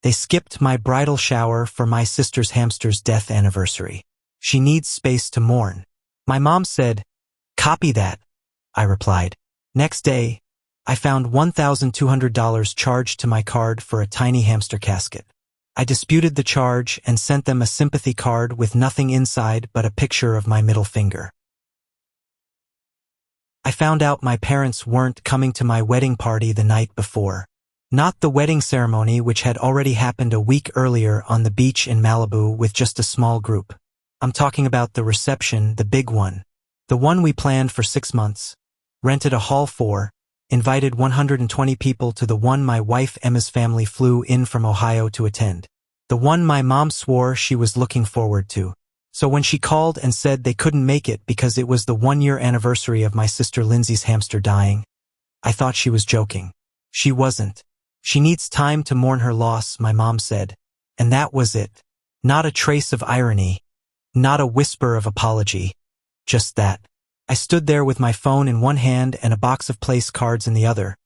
They skipped my bridal shower for my sister's hamster's death anniversary. She needs space to mourn. My mom said, "Copy that," I replied. Next day, I found $1,200 charged to my card for a tiny hamster casket. I disputed the charge and sent them a sympathy card with nothing inside but a picture of my middle finger. I found out my parents weren't coming to my wedding party the night before. Not the wedding ceremony, which had already happened a week earlier on the beach in Malibu with just a small group. I'm talking about the reception, the big one. The one we planned for 6 months, rented a hall for, invited 120 people to the one my wife Emma's family flew in from Ohio to attend. The one my mom swore she was looking forward to. So when she called and said they couldn't make it because it was the 1-year anniversary of my sister Lindsay's hamster dying, I thought she was joking. She wasn't. She needs time to mourn her loss, my mom said. And that was it. Not a trace of irony. Not a whisper of apology. Just that. I stood there with my phone in one hand and a box of place cards in the other,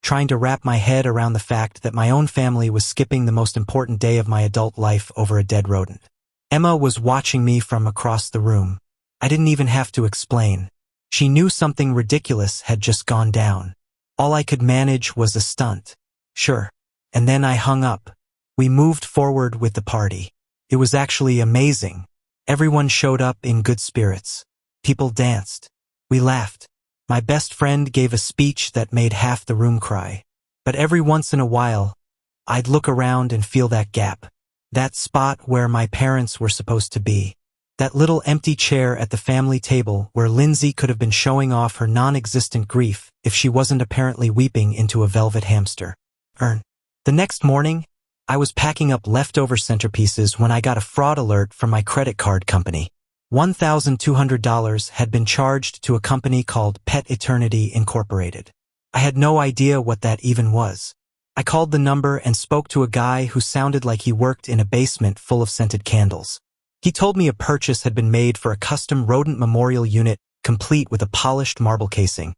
trying to wrap my head around the fact that my own family was skipping the most important day of my adult life over a dead rodent. Emma was watching me from across the room. I didn't even have to explain. She knew something ridiculous had just gone down. All I could manage was a stunt. Sure. And then I hung up. We moved forward with the party. It was actually amazing. Everyone showed up in good spirits. People danced. We laughed. My best friend gave a speech that made half the room cry. But every once in a while, I'd look around and feel that gap. That spot where my parents were supposed to be. That little empty chair at the family table where Lindsay could have been showing off her non-existent grief if she wasn't apparently weeping into a velvet hamster. The next morning, I was packing up leftover centerpieces when I got a fraud alert from my credit card company. $1,200 had been charged to a company called Pet Eternity Incorporated. I had no idea what that even was. I called the number and spoke to a guy who sounded like he worked in a basement full of scented candles. He told me a purchase had been made for a custom rodent memorial unit complete with a polished marble casing,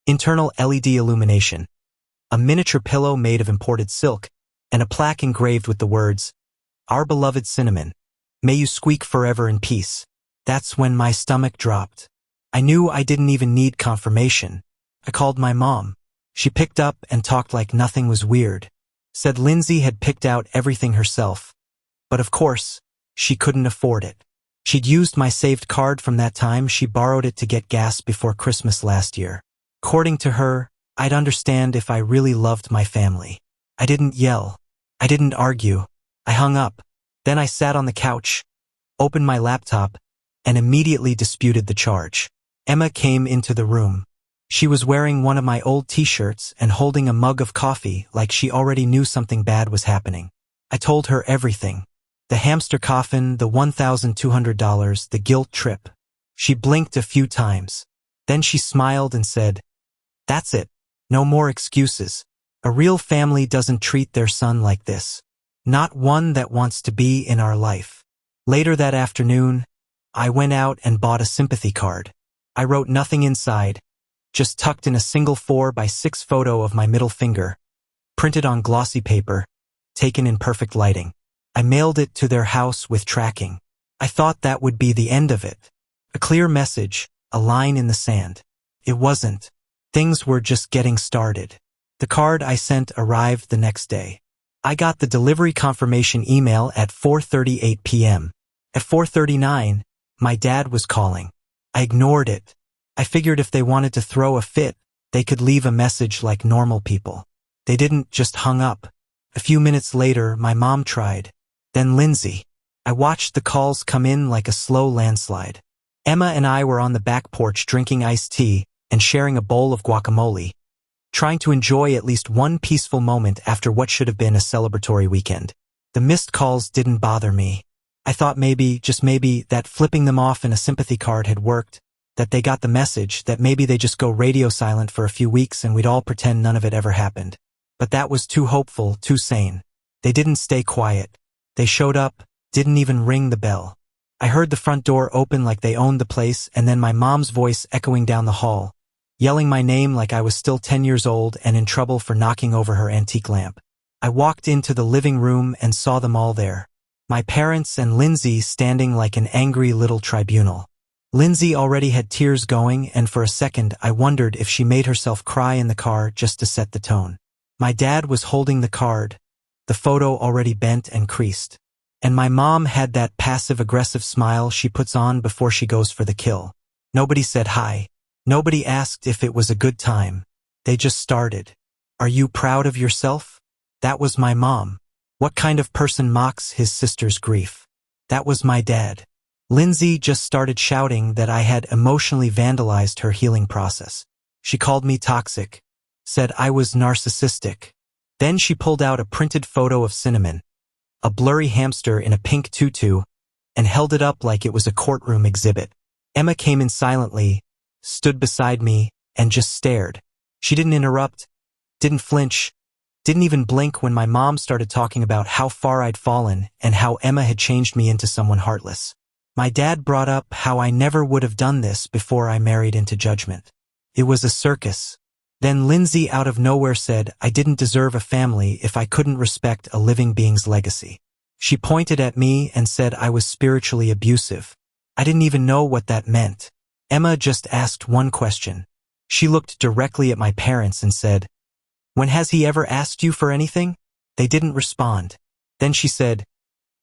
internal LED illumination, a miniature pillow made of imported silk, and a plaque engraved with the words, "Our beloved Cinnamon, may you squeak forever in peace." That's when my stomach dropped. I knew I didn't even need confirmation. I called my mom. She picked up and talked like nothing was weird. Said Lindsay had picked out everything herself. But of course, she couldn't afford it. She'd used my saved card from that time she borrowed it to get gas before Christmas last year. According to her, I'd understand if I really loved my family. I didn't yell. I didn't argue. I hung up. Then I sat on the couch, opened my laptop, and immediately disputed the charge. Emma came into the room. She was wearing one of my old t-shirts and holding a mug of coffee like she already knew something bad was happening. I told her everything. The hamster coffin, the $1,200, the guilt trip. She blinked a few times. Then she smiled and said, "That's it. No more excuses. A real family doesn't treat their son like this. Not one that wants to be in our life." Later that afternoon, I went out and bought a sympathy card. I wrote nothing inside, just tucked in a single 4x6 photo of my middle finger, printed on glossy paper, taken in perfect lighting. I mailed it to their house with tracking. I thought that would be the end of it. A clear message, a line in the sand. It wasn't. Things were just getting started. The card I sent arrived the next day. I got the delivery confirmation email at 4:38 p.m. At 4:39, my dad was calling. I ignored it. I figured if they wanted to throw a fit, they could leave a message like normal people. They didn't, just hung up. A few minutes later, my mom tried. Then Lindsay. I watched the calls come in like a slow landslide. Emma and I were on the back porch drinking iced tea and sharing a bowl of guacamole, trying to enjoy at least one peaceful moment after what should have been a celebratory weekend. The missed calls didn't bother me. I thought maybe, just maybe, that flipping them off in a sympathy card had worked, that they got the message, that maybe they just go radio silent for a few weeks and we'd all pretend none of it ever happened. But that was too hopeful, too sane. They didn't stay quiet. They showed up, didn't even ring the bell. I heard the front door open like they owned the place, and then my mom's voice echoing down the hall, yelling my name like I was still 10 years old and in trouble for knocking over her antique lamp. I walked into the living room and saw them all there. My parents and Lindsay standing like an angry little tribunal. Lindsay already had tears going, and for a second I wondered if she made herself cry in the car just to set the tone. My dad was holding the card, the photo already bent and creased. And my mom had that passive-aggressive smile she puts on before she goes for the kill. Nobody said hi. Nobody asked if it was a good time. They just started. Are you proud of yourself? That was my mom. What kind of person mocks his sister's grief? That was my dad. Lindsay just started shouting that I had emotionally vandalized her healing process. She called me toxic, said I was narcissistic. Then she pulled out a printed photo of Cinnamon, a blurry hamster in a pink tutu, and held it up like it was a courtroom exhibit. Emma came in silently, stood beside me, and just stared. She didn't interrupt, didn't flinch, didn't even blink when my mom started talking about how far I'd fallen and how Emma had changed me into someone heartless. My dad brought up how I never would have done this before I married into judgment. It was a circus. Then Lindsay out of nowhere said I didn't deserve a family if I couldn't respect a living being's legacy. She pointed at me and said I was spiritually abusive. I didn't even know what that meant. Emma just asked one question. She looked directly at my parents and said, "When has he ever asked you for anything?" They didn't respond. Then she said,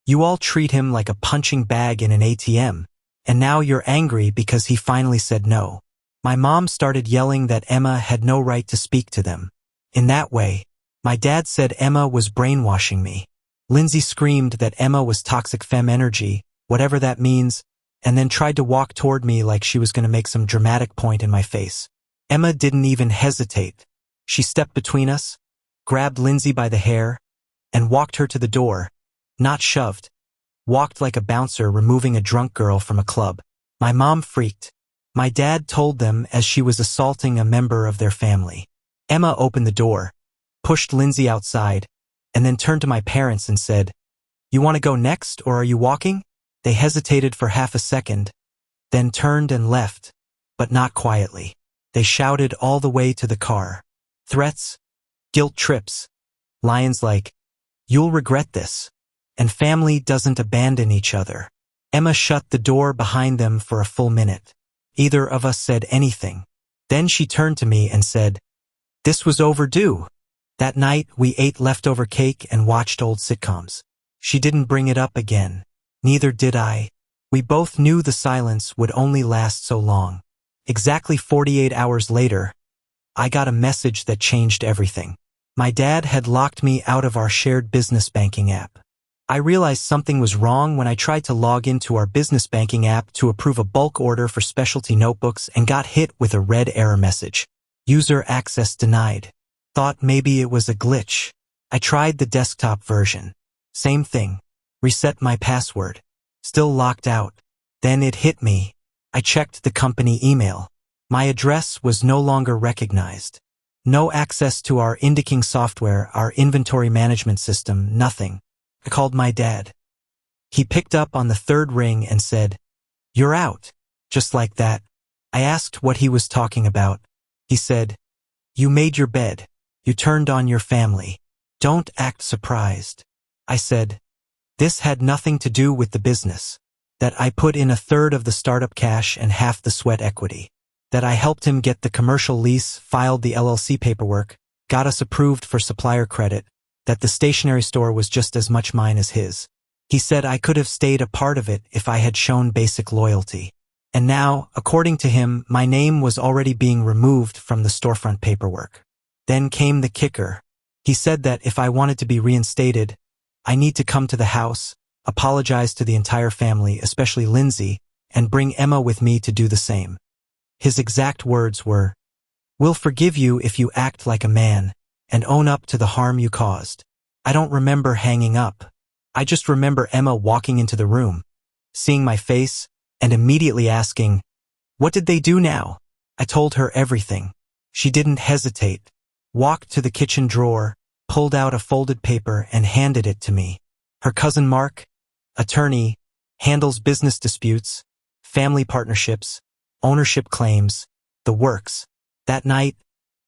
"You all treat him like a punching bag in an ATM, and now you're angry because he finally said no." My mom started yelling that Emma had no right to speak to them. In that way, my dad said Emma was brainwashing me. Lindsay screamed that Emma was toxic femme energy, whatever that means, and then tried to walk toward me like she was going to make some dramatic point in my face. Emma didn't even hesitate. She stepped between us, grabbed Lindsay by the hair, and walked her to the door. Not shoved. Walked like a bouncer removing a drunk girl from a club. My mom freaked. My dad told them as she was assaulting a member of their family. Emma opened the door, pushed Lindsay outside, and then turned to my parents and said, "You want to go next, or are you walking?" They hesitated for half a second, then turned and left, but not quietly. They shouted all the way to the car. Threats, guilt trips, lines like, "You'll regret this," and family doesn't abandon each other. Emma shut the door behind them for a full minute. Either of us said anything. Then she turned to me and said, "This was overdue." That night, we ate leftover cake and watched old sitcoms. She didn't bring it up again. Neither did I. We both knew the silence would only last so long. Exactly 48 hours later, I got a message that changed everything. My dad had locked me out of our shared business banking app. I realized something was wrong when I tried to log into our business banking app to approve a bulk order for specialty notebooks and got hit with a red error message. User access denied. Thought maybe it was a glitch. I tried the desktop version. Same thing. Reset my password. Still locked out. Then it hit me. I checked the company email. My address was no longer recognized. No access to our indexing software, our inventory management system, nothing. I called my dad. He picked up on the third ring and said, "You're out." Just like that. I asked what he was talking about. He said, "You made your bed. You turned on your family. Don't act surprised." I said, "This had nothing to do with the business. That I put in a third of the startup cash and half the sweat equity. That I helped him get the commercial lease, filed the LLC paperwork, got us approved for supplier credit, that the stationery store was just as much mine as his." He said I could have stayed a part of it if I had shown basic loyalty. And now, according to him, my name was already being removed from the storefront paperwork. Then came the kicker. He said that if I wanted to be reinstated, I need to come to the house, apologize to the entire family, especially Lindsay, and bring Emma with me to do the same. His exact words were, "We'll forgive you if you act like a man and own up to the harm you caused." I don't remember hanging up. I just remember Emma walking into the room, seeing my face, and immediately asking, "What did they do now?" I told her everything. She didn't hesitate, walked to the kitchen drawer, pulled out a folded paper and handed it to me. Her cousin Mark, attorney, handles business disputes, family partnerships, ownership claims, the works. That night,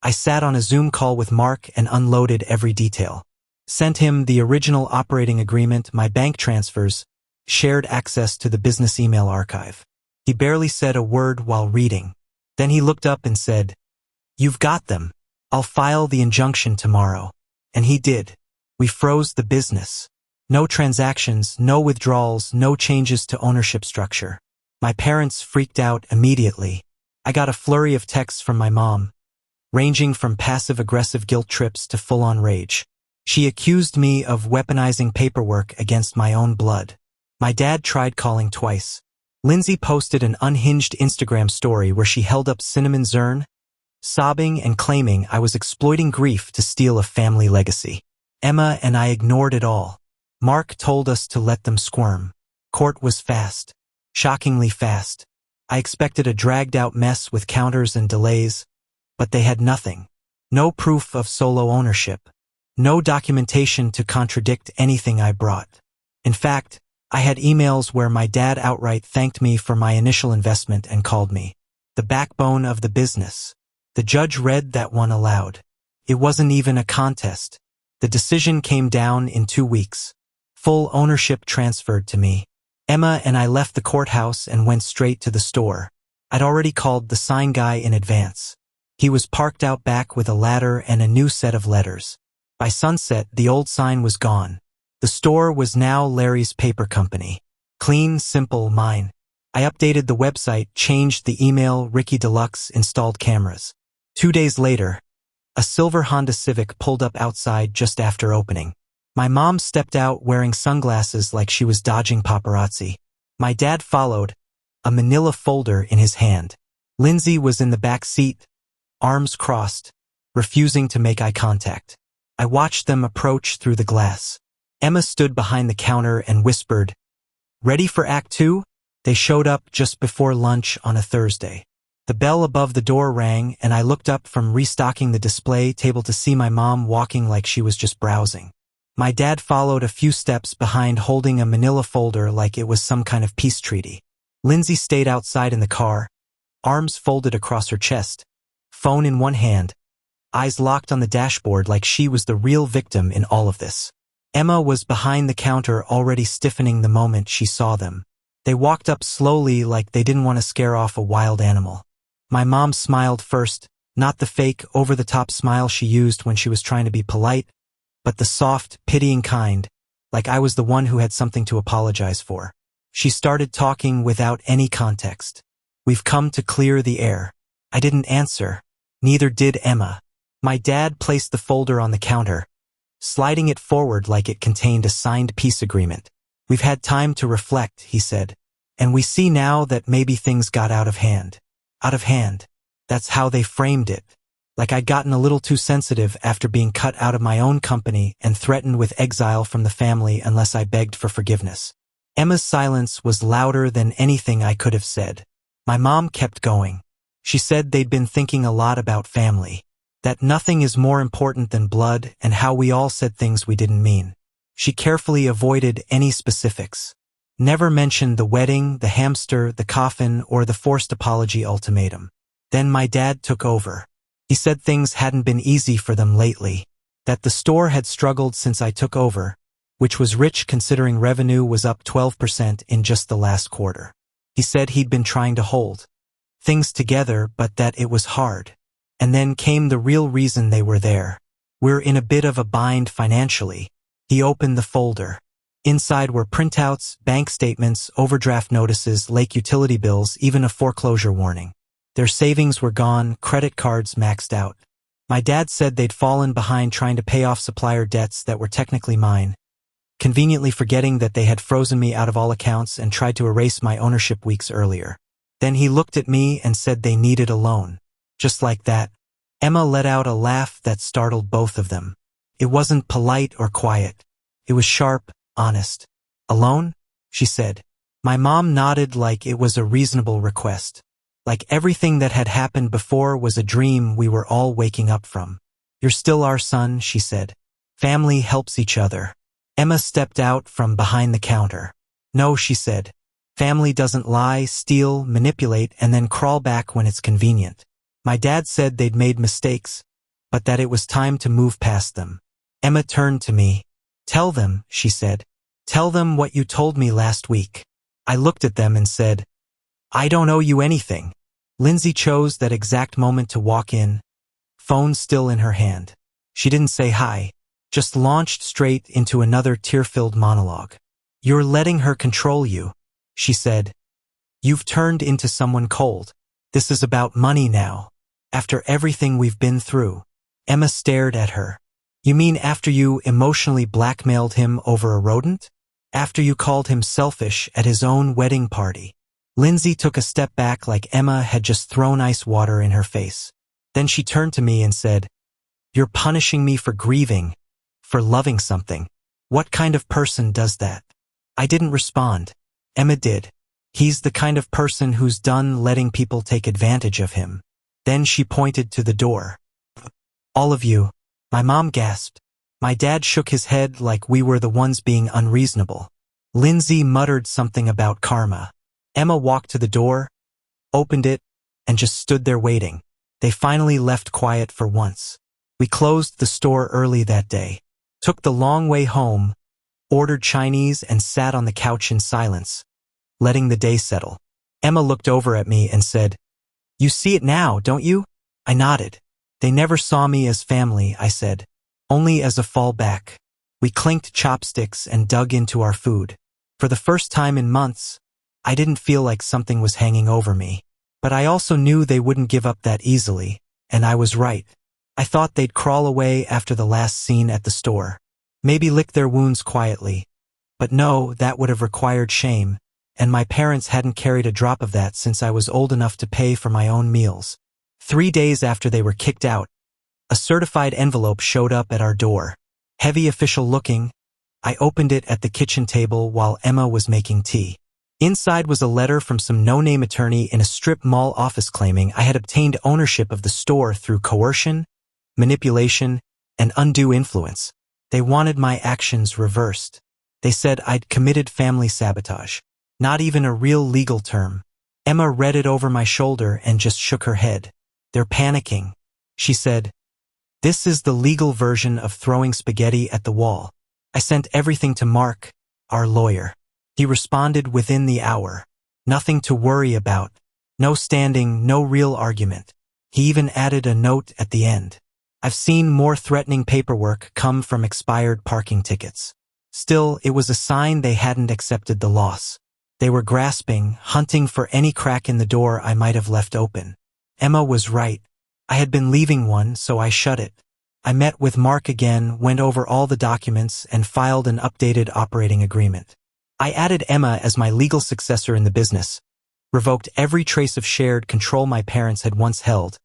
I sat on a Zoom call with Mark and unloaded every detail. Sent him the original operating agreement, my bank transfers, shared access to the business email archive. He barely said a word while reading. Then he looked up and said, "You've got them. I'll file the injunction tomorrow." And he did. We froze the business. No transactions, no withdrawals, no changes to ownership structure. My parents freaked out immediately. I got a flurry of texts from my mom, ranging from passive-aggressive guilt trips to full-on rage. She accused me of weaponizing paperwork against my own blood. My dad tried calling twice. Lindsay posted an unhinged Instagram story where she held up cinnamon zern, sobbing and claiming I was exploiting grief to steal a family legacy. Emma and I ignored it all. Mark told us to let them squirm. Court was fast. Shockingly fast. I expected a dragged-out mess with counters and delays, but they had nothing. No proof of solo ownership. No documentation to contradict anything I brought. In fact, I had emails where my dad outright thanked me for my initial investment and called me the backbone of the business. The judge read that one aloud. It wasn't even a contest. The decision came down in 2 weeks. Full ownership transferred to me. Emma and I left the courthouse and went straight to the store. I'd already called the sign guy in advance. He was parked out back with a ladder and a new set of letters. By sunset, the old sign was gone. The store was now Larry's Paper Company. Clean, simple, mine. I updated the website, changed the email, Ricky Deluxe, installed cameras. 2 days later, a silver Honda Civic pulled up outside just after opening. My mom stepped out wearing sunglasses like she was dodging paparazzi. My dad followed, a manila folder in his hand. Lindsay was in the back seat, arms crossed, refusing to make eye contact. I watched them approach through the glass. Emma stood behind the counter and whispered, "Ready for Act 2? They showed up just before lunch on a Thursday. The bell above the door rang, and I looked up from restocking the display table to see my mom walking like she was just browsing. My dad followed a few steps behind, holding a manila folder like it was some kind of peace treaty. Lindsay stayed outside in the car, arms folded across her chest, phone in one hand, eyes locked on the dashboard like she was the real victim in all of this. Emma was behind the counter, already stiffening the moment she saw them. They walked up slowly like they didn't want to scare off a wild animal. My mom smiled first, not the fake, over-the-top smile she used when she was trying to be polite, but the soft, pitying kind, like I was the one who had something to apologize for. She started talking without any context. "We've come to clear the air." I didn't answer. Neither did Emma. My dad placed the folder on the counter, sliding it forward like it contained a signed peace agreement. "We've had time to reflect," he said, "and we see now that maybe things got out of hand." Out of hand. That's how they framed it. Like I'd gotten a little too sensitive after being cut out of my own company and threatened with exile from the family unless I begged for forgiveness. Emma's silence was louder than anything I could have said. My mom kept going. She said they'd been thinking a lot about family. That nothing is more important than blood, and how we all said things we didn't mean. She carefully avoided any specifics. Never mentioned the wedding, the hamster, the coffin, or the forced apology ultimatum. Then my dad took over. He said things hadn't been easy for them lately, that the store had struggled since I took over, which was rich considering revenue was up 12% in just the last quarter. He said he'd been trying to hold things together, but that it was hard. And then came the real reason they were there. "We're in a bit of a bind financially." He opened the folder. Inside were printouts, bank statements, overdraft notices, late utility bills, even a foreclosure warning. Their savings were gone, credit cards maxed out. My dad said they'd fallen behind trying to pay off supplier debts that were technically mine, conveniently forgetting that they had frozen me out of all accounts and tried to erase my ownership weeks earlier. Then he looked at me and said they needed a loan. Just like that. Emma let out a laugh that startled both of them. It wasn't polite or quiet. It was sharp, honest. "A loan?" she said. My mom nodded like it was a reasonable request. Like everything that had happened before was a dream we were all waking up from. "You're still our son," she said. "Family helps each other." Emma stepped out from behind the counter. "No," she said. "Family doesn't lie, steal, manipulate, and then crawl back when it's convenient." My dad said they'd made mistakes, but that it was time to move past them. Emma turned to me. "Tell them," she said. "Tell them what you told me last week." I looked at them and said, "I don't owe you anything." Lindsay chose that exact moment to walk in, phone still in her hand. She didn't say hi, just launched straight into another tear-filled monologue. "You're letting her control you," she said. "You've turned into someone cold. This is about money now. After everything we've been through." Emma stared at her. "You mean after you emotionally blackmailed him over a rodent? After you called him selfish at his own wedding party?" Lindsay took a step back like Emma had just thrown ice water in her face. Then she turned to me and said, "You're punishing me for grieving, for loving something. What kind of person does that?" I didn't respond. Emma did. "He's the kind of person who's done letting people take advantage of him." Then she pointed to the door. "All of you." My mom gasped. My dad shook his head like we were the ones being unreasonable. Lindsay muttered something about karma. Emma walked to the door, opened it, and just stood there waiting. They finally left quiet for once. We closed the store early that day, took the long way home, ordered Chinese and sat on the couch in silence, letting the day settle. Emma looked over at me and said, "You see it now, don't you?" I nodded. "They never saw me as family," I said. "Only as a fallback." We clinked chopsticks and dug into our food. For the first time in months, I didn't feel like something was hanging over me. But I also knew they wouldn't give up that easily, and I was right. I thought they'd crawl away after the last scene at the store. Maybe lick their wounds quietly. But no, that would have required shame, and my parents hadn't carried a drop of that since I was old enough to pay for my own meals. 3 days after they were kicked out, a certified envelope showed up at our door. Heavy official looking, I opened it at the kitchen table while Emma was making tea. Inside was a letter from some no-name attorney in a strip mall office claiming I had obtained ownership of the store through coercion, manipulation, and undue influence. They wanted my actions reversed. They said I'd committed family sabotage. Not even a real legal term. Emma read it over my shoulder and just shook her head. "They're panicking," she said. "This is the legal version of throwing spaghetti at the wall." I sent everything to Mark, our lawyer. He responded within the hour. Nothing to worry about. No standing, no real argument. He even added a note at the end. I've seen more threatening paperwork come from expired parking tickets. Still, it was a sign they hadn't accepted the loss. They were grasping, hunting for any crack in the door I might have left open. Emma was right. I had been leaving one, so I shut it. I met with Mark again, went over all the documents, and filed an updated operating agreement. I added Emma as my legal successor in the business, revoked every trace of shared control my parents had once held,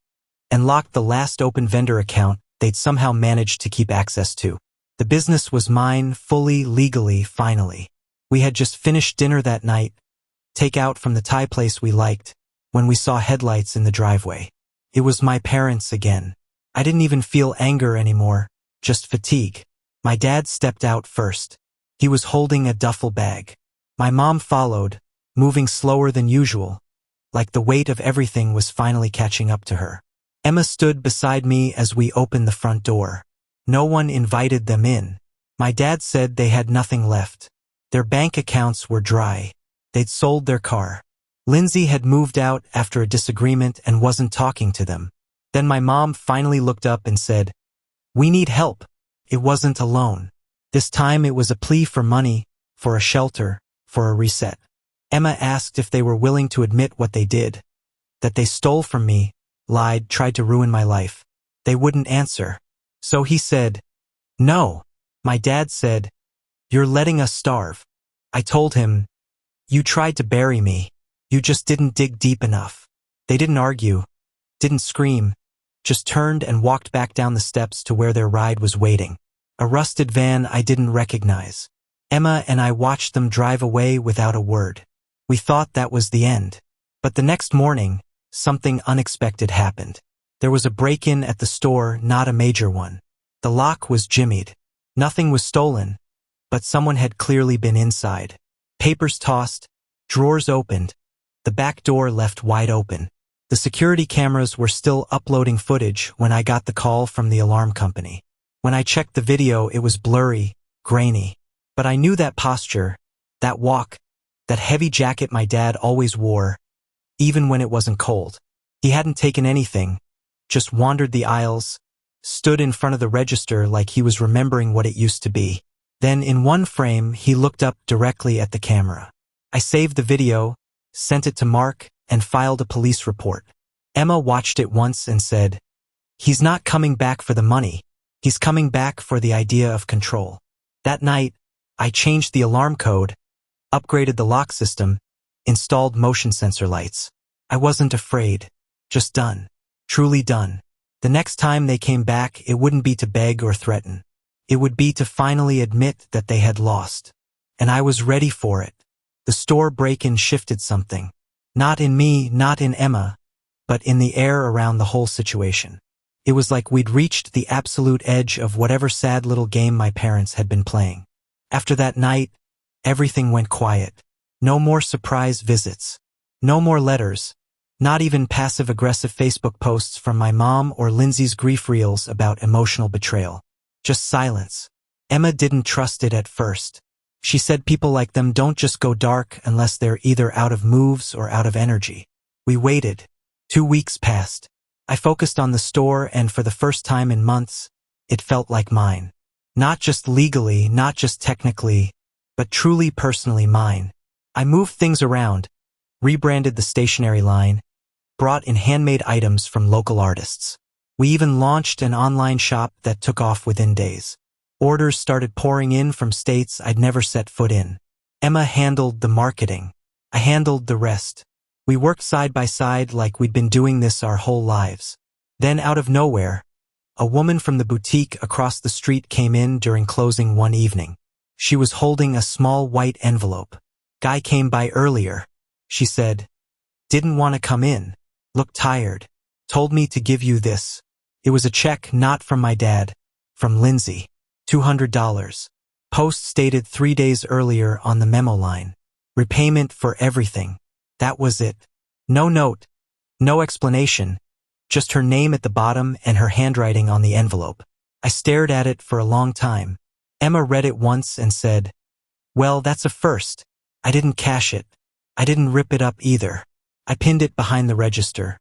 and locked the last open vendor account they'd somehow managed to keep access to. The business was mine, fully, legally, finally. We had just finished dinner that night, takeout from the Thai place we liked, when we saw headlights in the driveway. It was my parents again. I didn't even feel anger anymore, just fatigue. My dad stepped out first. He was holding a duffel bag. My mom followed, moving slower than usual, like the weight of everything was finally catching up to her. Emma stood beside me as we opened the front door. No one invited them in. My dad said they had nothing left. Their bank accounts were dry. They'd sold their car. Lindsay had moved out after a disagreement and wasn't talking to them. Then my mom finally looked up and said, "We need help." It wasn't a loan. This time it was a plea for money, for a shelter, for a reset. Emma asked if they were willing to admit what they did, that they stole from me, lied, tried to ruin my life. They wouldn't answer. So he said, "No." My dad said, "You're letting us starve." I told him, "You tried to bury me. You just didn't dig deep enough." They didn't argue, didn't scream, just turned and walked back down the steps to where their ride was waiting. A rusted van I didn't recognize. Emma and I watched them drive away without a word. We thought that was the end. But the next morning, something unexpected happened. There was a break-in at the store, not a major one. The lock was jimmied. Nothing was stolen, but someone had clearly been inside. Papers tossed, drawers opened, the back door left wide open. The security cameras were still uploading footage when I got the call from the alarm company. When I checked the video, it was blurry, grainy. But I knew that posture, that walk, that heavy jacket my dad always wore, even when it wasn't cold. He hadn't taken anything, just wandered the aisles, stood in front of the register like he was remembering what it used to be. Then in one frame, he looked up directly at the camera. I saved the video, sent it to Mark, and filed a police report. Emma watched it once and said, "He's not coming back for the money. He's coming back for the idea of control." That night, I changed the alarm code, upgraded the lock system, installed motion sensor lights. I wasn't afraid, just done, truly done. The next time they came back, it wouldn't be to beg or threaten. It would be to finally admit that they had lost. And I was ready for it. The store break-in shifted something. Not in me, not in Emma, but in the air around the whole situation. It was like we'd reached the absolute edge of whatever sad little game my parents had been playing. After that night, everything went quiet. No more surprise visits. No more letters. Not even passive-aggressive Facebook posts from my mom or Lindsay's grief reels about emotional betrayal. Just silence. Emma didn't trust it at first. She said people like them don't just go dark unless they're either out of moves or out of energy. We waited. 2 weeks passed. I focused on the store, and for the first time in months, it felt like mine. Not just legally, not just technically, but truly personally mine. I moved things around, rebranded the stationery line, brought in handmade items from local artists. We even launched an online shop that took off within days. Orders started pouring in from states I'd never set foot in. Emma handled the marketing. I handled the rest. We worked side by side like we'd been doing this our whole lives. Then out of nowhere, a woman from the boutique across the street came in during closing one evening. She was holding a small white envelope. "Guy came by earlier," she said. "Didn't want to come in. Looked tired. Told me to give you this." It was a check not from my dad, from Lindsay. $200. Post dated 3 days earlier on the memo line. Repayment for everything. That was it. No note. No explanation. Just her name at the bottom and her handwriting on the envelope. I stared at it for a long time. Emma read it once and said, "Well, that's a first. I didn't cash it. I didn't rip it up either. I pinned it behind the register.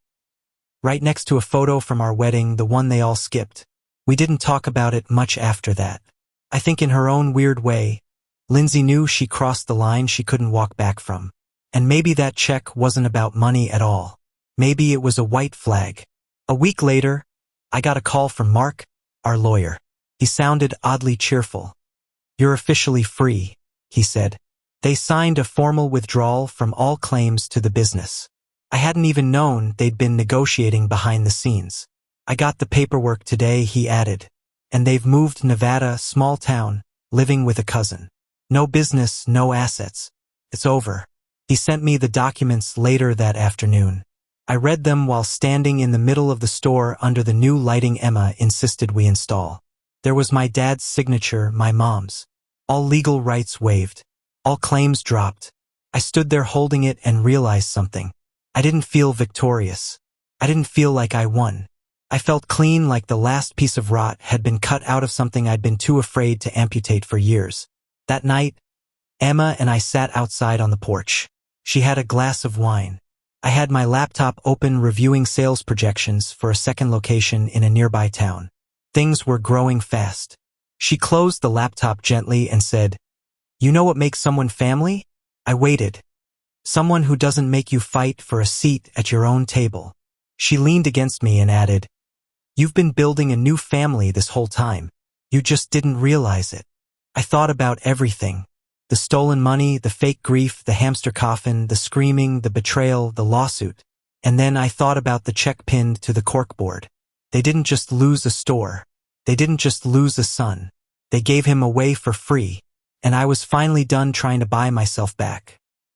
Right next to a photo from our wedding, the one they all skipped. We didn't talk about it much after that. I think in her own weird way, Lindsay knew she crossed the line she couldn't walk back from. And maybe that check wasn't about money at all. Maybe it was a white flag. A week later, I got a call from Mark, our lawyer. He sounded oddly cheerful. "You're officially free," he said. They signed a formal withdrawal from all claims to the business. I hadn't even known they'd been negotiating behind the scenes. "I got the paperwork today," he added. "And they've moved Nevada, small town, living with a cousin. No business, no assets. It's over." He sent me the documents later that afternoon. I read them while standing in the middle of the store under the new lighting Emma insisted we install. There was my dad's signature, my mom's. All legal rights waived. All claims dropped. I stood there holding it and realized something. I didn't feel victorious. I didn't feel like I won. I felt clean, like the last piece of rot had been cut out of something I'd been too afraid to amputate for years. That night, Emma and I sat outside on the porch. She had a glass of wine. I had my laptop open reviewing sales projections for a second location in a nearby town. Things were growing fast. She closed the laptop gently and said, "You know what makes someone family?" I waited. "Someone who doesn't make you fight for a seat at your own table." She leaned against me and added, "You've been building a new family this whole time. You just didn't realize it." I thought about everything. The stolen money, the fake grief, the hamster coffin, the screaming, the betrayal, the lawsuit. And then I thought about the check pinned to the corkboard. They didn't just lose a store. They didn't just lose a son. They gave him away for free. And I was finally done trying to buy myself back.